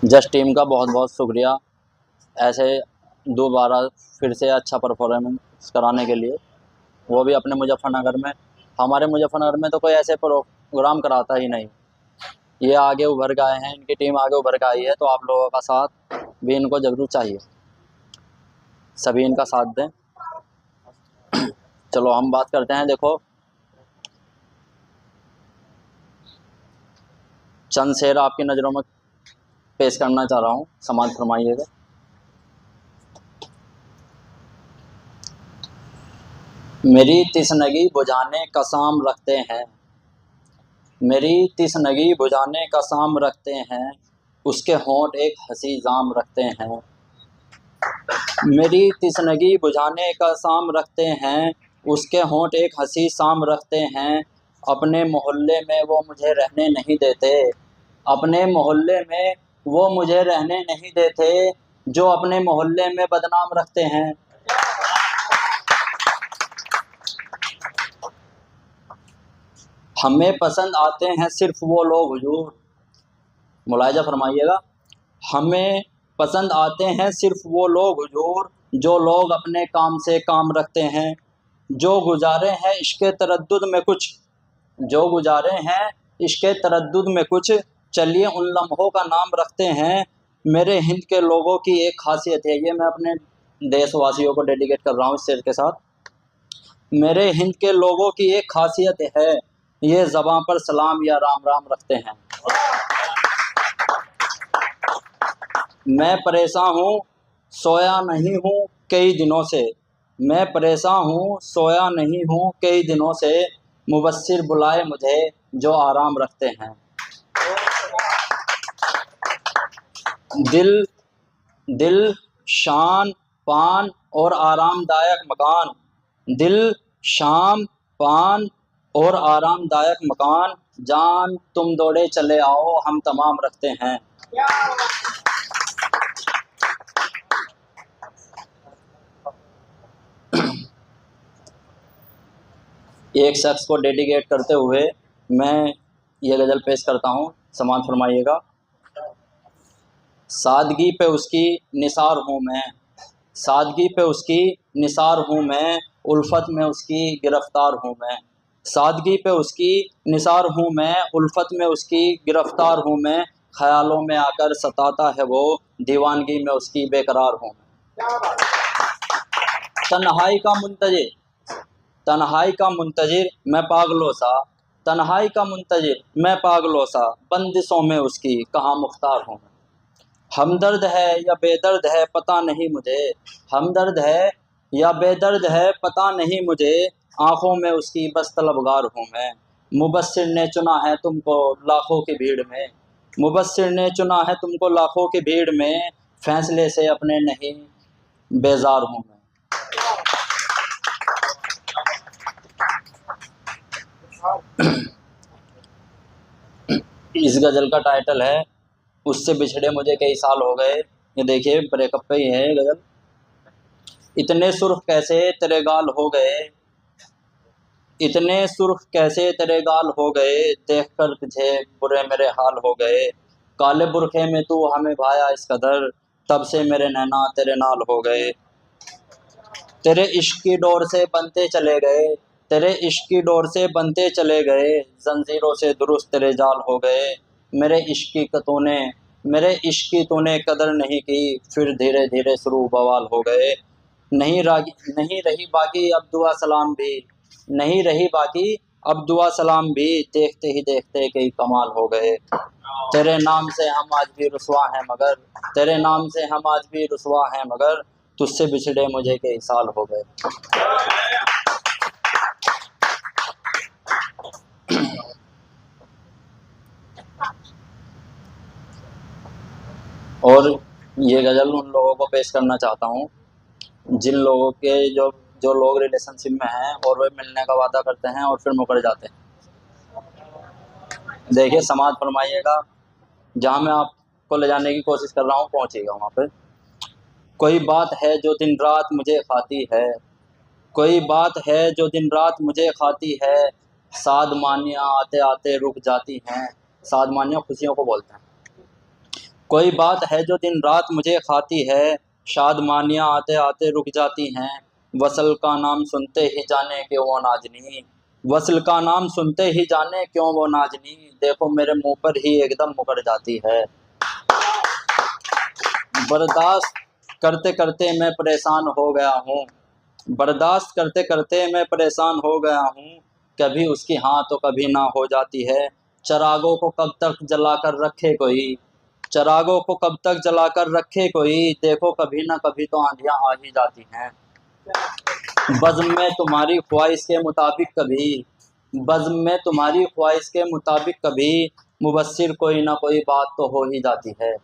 Just team का बहुत बहुत शुक्रिया ऐसे दोबारा फिर से अच्छा परफॉर्मेंस कराने के लिए, वो भी अपने मुजफ्फरनगर में। हमारे मुजफ्फरनगर में तो कोई ऐसे प्रोग्राम कराता ही नहीं। ये आगे उभर के आए हैं, इनकी टीम आगे उभर के आई है, तो आप लोगों का साथ भी इनको ज़रूर चाहिए, सभी इनका साथ दें। चलो हम बात करते हैं। देखो, चंद शेर आपकी नज़रों में पेश करना चाह रहा हूँ, समाज फरमाइएगा। मेरी तिसनगी बुझाने का साम रखते हैं, मेरी तिसनगी बुझाने का साम रखते हैं, उसके होंठ एक हंसी जाम रखते हैं। मेरी तिसनगी बुझाने का साम रखते हैं, उसके होंठ एक हंसी शाम रखते हैं। अपने मोहल्ले में वो मुझे रहने नहीं देते, अपने मोहल्ले में वो मुझे रहने नहीं देते, जो अपने मोहल्ले में बदनाम रखते हैं। हमें पसंद आते हैं सिर्फ वो लोग, हुजूर, मुलाहिजा फरमाइएगा। हमें पसंद आते हैं सिर्फ वो लोग, हुजूर, जो लोग अपने काम से काम रखते हैं, जो गुजारे हैं इश्क़े तरद्दुद में कुछ, जो गुजारे हैं इश्क़े तरद्दुद में कुछ, चलिए उन लम्हों का नाम रखते हैं। मेरे हिंद के लोगों की एक खासियत है, ये मैं अपने देशवासियों को डेडिकेट कर रहा हूँ इस शेर के साथ। मेरे हिंद के लोगों की एक खासियत है, ये ज़बां पर सलाम या राम राम रखते हैं। मैं परेशान हूँ, सोया नहीं हूँ कई दिनों से, मैं परेशान हूँ, सोया नहीं हूँ कई दिनों से, मुबस्सिर बुलाए मुझे जो आराम रखते हैं। दिल दिल शान पान और आरामदायक मकान, दिल शाम पान और आरामदायक मकान, जान तुम दौड़े चले आओ हम तमाम रखते हैं। एक शख्स को डेडिकेट करते हुए मैं ये गज़ल पेश करता हूँ, समाज फरमाइएगा। सादगी पे उसकी निसार हूँ मैं, सादगी पे उसकी निसार हूँ मैं, उल्फत में उसकी गिरफ़्तार हूँ मैं। सादगी पे उसकी निसार हूँ मैं, उल्फत में उसकी गिरफ़्तार हूँ मैं, ख़यालों में आकर सताता है वो, दीवानगी में उसकी बेकरार हूँ मैं। तन्हाई का मुंतज़िर, तन्हाई का मुंतज़िर मैं पागलों सा, तन्हाई का मुंतज़िर मैं पागलों सा, बंदिशों में उसकी कहाँ मुख्तार हूँ मैं। हमदर्द है या बेदर्द है पता नहीं मुझे, हमदर्द है या बेदर्द है पता नहीं मुझे, आँखों में उसकी बस तलबगार हूँ मैं। मुबस्सिर ने चुना है तुमको लाखों की भीड़ में, मुबस्सिर ने चुना है तुमको लाखों की भीड़ में, फैसले से अपने नहीं बेजार हूँ मैं। इस गज़ल का टाइटल है उससे बिछड़े मुझे कई साल हो गए। ये देखिए ब्रेकअप पे ही है ये गज़ल। इतने सुर्ख कैसे तेरे गाल हो गए, इतने सुर्ख कैसे तेरे गाल हो गए, देख कर तुझे बुरे मेरे हाल हो गए। काले बुरखे में तू हमें भाया इस कदर, तब से मेरे नैना तेरे नाल हो गए। तेरे इश्क की डोर से बनते चले गए, तेरे इश्क की डोर से बनते चले गए, जंजीरों से दुरुस्त तेरे जाल हो गए। मेरे इश्क की तूने मेरे इश्क की तूने कदर नहीं की, फिर धीरे धीरे शुरू बवाल हो गए। नहीं रही बाकी अब दुआ सलाम भी, नहीं रही बाकी अब दुआ सलाम भी, देखते ही देखते कई कमाल हो गए। तेरे नाम से हम आज भी रुसवा हैं मगर, तेरे नाम से हम आज भी रुसवा हैं मगर, तुझसे बिछड़े मुझे कई साल हो गए। और ये गज़ल उन लोगों को पेश करना चाहता हूँ जिन लोगों के जो लोग रिलेशनशिप में हैं और वे मिलने का वादा करते हैं और फिर मुकर जाते हैं। देखिए समाज फरमाइएगा, जहाँ मैं आपको ले जाने की कोशिश कर रहा हूँ पहुँचिएगा वहाँ पे। कोई बात है जो दिन रात मुझे खाती है, कोई बात है जो दिन रात मुझे खाती है, सादमानियाँ आते आते रुक जाती हैं। सादमानियाँ खुशियों को बोलते हैं। कोई बात है जो दिन रात मुझे खाती है, शादमानियाँ आते आते रुक जाती हैं। वसल का नाम सुनते ही जाने क्यों वो नाजनी, वसल का नाम सुनते ही जाने क्यों वो नाजनी, देखो मेरे मुंह पर ही एकदम मुकर जाती है। बर्दाश्त करते करते मैं परेशान हो गया हूँ, बर्दाश्त करते करते मैं परेशान हो गया हूँ। कभी उसकी हाँ तो कभी ना हो जाती है। चरागों को कब तक जलाकर रखे कोई, चरागों को कब तक जलाकर रखे कोई, देखो कभी ना कभी तो आंधियां आ ही जाती हैं। बज़्म में तुम्हारी ख्वाहिश के मुताबिक कभी, बज़्म में तुम्हारी ख्वाहिश के मुताबिक कभी, मुबस्सिर कोई ना कोई बात तो हो ही जाती है।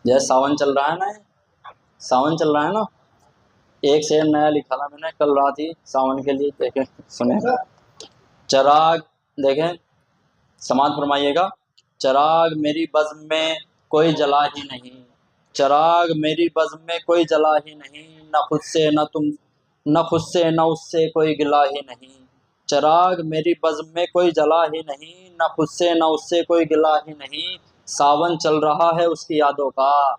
जैसे सावन चल रहा है ना, सावन चल रहा है ना, एक शेर नया लिखा था मैंने कल रात ही सावन के लिए, देखें सुने। चराग, देखें समाज फरमाइएगा। चराग मेरी बज़्म में कोई जला ही नहीं, चराग मेरी बज़्म में कोई जला ही नहीं, न खुद से न तुम, न खुद से न उससे कोई गिला ही नहीं। चराग मेरी बज़्म में कोई जला ही नहीं, न खुद से न उससे कोई गिला ही नहीं। सावन चल रहा है उसकी यादों का,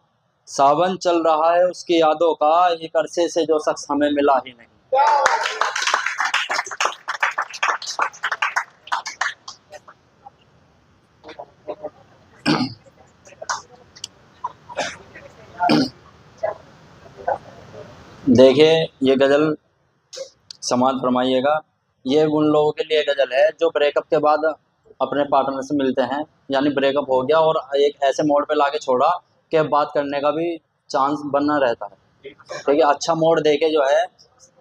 सावन चल रहा है उसकी यादों का, एक अरसे से जो शख्स हमें मिला ही नहीं। देखिए ये गज़ल समाज फरमाइएगा, ये उन लोगों के लिए गज़ल है जो ब्रेकअप के बाद अपने पार्टनर से मिलते हैं, यानी ब्रेकअप हो गया और एक ऐसे मोड पे लाके छोड़ा कि बात करने का भी चांस बना रहता है। ठीक है, अच्छा मोड देके जो है,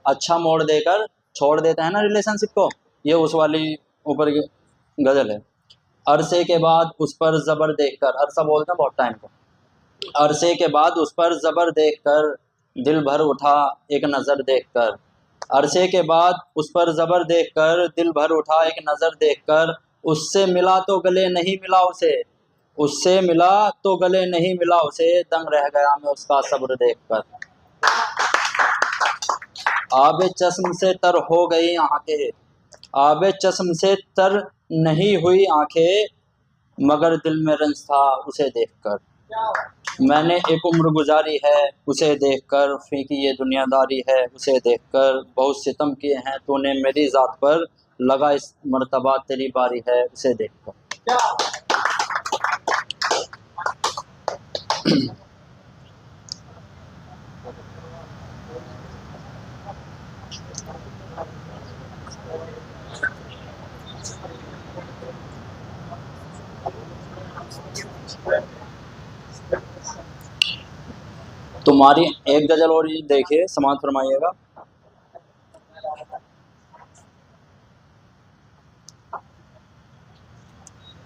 अच्छा मोड देकर छोड़ देते हैं ना रिलेशनशिप को, ये उस वाली ऊपर की गज़ल है। अरसे के बाद उस पर ज़बर देखकर, अरसा बोलते हैं बहुत टाइम को, अरसे के बाद उस पर ज़बर देखकर दिल भर उठा एक नज़र देखकर, अरसे के बाद उस पर ज़बर देखकर दिल भर उठा एक नज़र देखकर, उससे मिला तो गले नहीं मिला उसे, उससे मिला तो गले नहीं मिला उसे, दंग रह गया मैं उसका सब्र देखकर। आबे चश्म से तर हो गई आंखें, आबे चश्म से तर नहीं हुई आंखें, मगर दिल में रंज था उसे देखकर। मैंने एक उम्र गुजारी है उसे देखकर, फीकी ये दुनियादारी है उसे देखकर, बहुत सितम किए हैं तूने मेरी ज़ात पर, लगा इस मर्तबा तेरी बारी है उसे देखकर। तुम्हारी एक गज़ल और ये देखिए, समाज फरमाइएगा।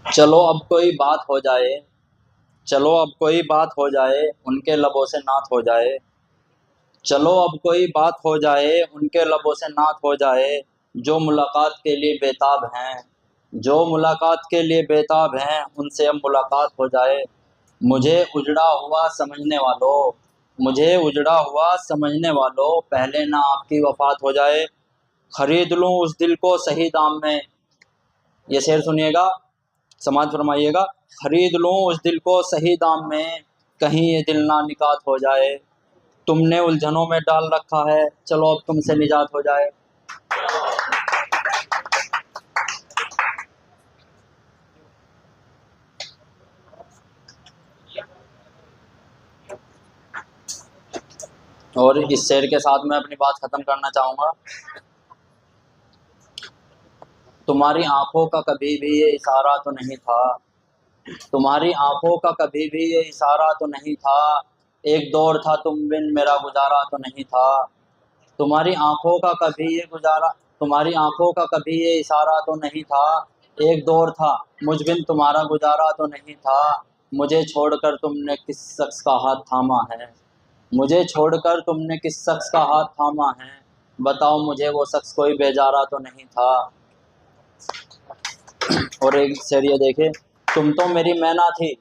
चलो अब कोई बात हो जाए, चलो अब कोई बात हो जाए, उनके लबों से नात हो जाए, चलो अब कोई बात हो जाए उनके लबों से नात हो जाए, जो मुलाकात के लिए बेताब हैं, जो मुलाकात के लिए बेताब हैं, उनसे अब मुलाकात हो जाए। मुझे उजड़ा हुआ समझने वालों, मुझे उजड़ा हुआ समझने वालों, पहले ना आपकी वफ़ात हो जाए, खरीद लूँ उस दिल को सही दाम में। ये शेर सुनिएगा, समाज फरमाइएगा। खरीद लूँ उस दिल को सही दाम में, कहीं ये दिल ना निकात हो जाए, तुमने उलझनों में डाल रखा है, चलो अब तुमसे निजात हो जाए। और इस शेर के साथ मैं अपनी बात ख़त्म करना चाहूँगा। तुम्हारी आंखों का कभी भी ये इशारा तो नहीं था, तुम्हारी आंखों का कभी भी ये इशारा तो नहीं था, एक दौर था तुम बिन मेरा गुजारा तो नहीं था। तुम्हारी आंखों का कभी ये गुजारा, तुम्हारी आंखों का कभी ये इशारा तो नहीं था, एक दौर था मुझ बिन तुम्हारा गुजारा तो नहीं था। मुझे छोड़कर तुमने किस शख्स का हाथ थामा है, मुझे छोड़कर तुमने किस शख्स का हाथ थामा है, बताओ मुझे वो शख्स कोई बेजारा तो नहीं था। और एक शेर ये देखे, तुम तो मेरी मैना थी,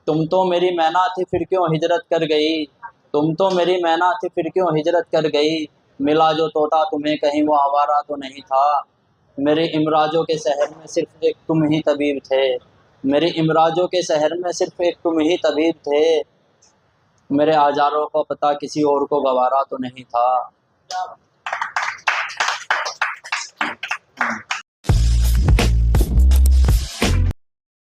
तुम तो मेरी मैना थी फिर क्यों हिजरत कर गई, तुम तो मेरी मैना थी फिर क्यों हिजरत कर गई, मिला जो तोता तुम्हें कहीं वो आवारा तो नहीं था। मेरे इमराजों के शहर में सिर्फ एक तुम ही तबीब थे। मेरे इमराजों के शहर में सिर्फ एक तुम ही तबीब थे। मेरे आजारों का पता किसी और को गवारा तो नहीं था।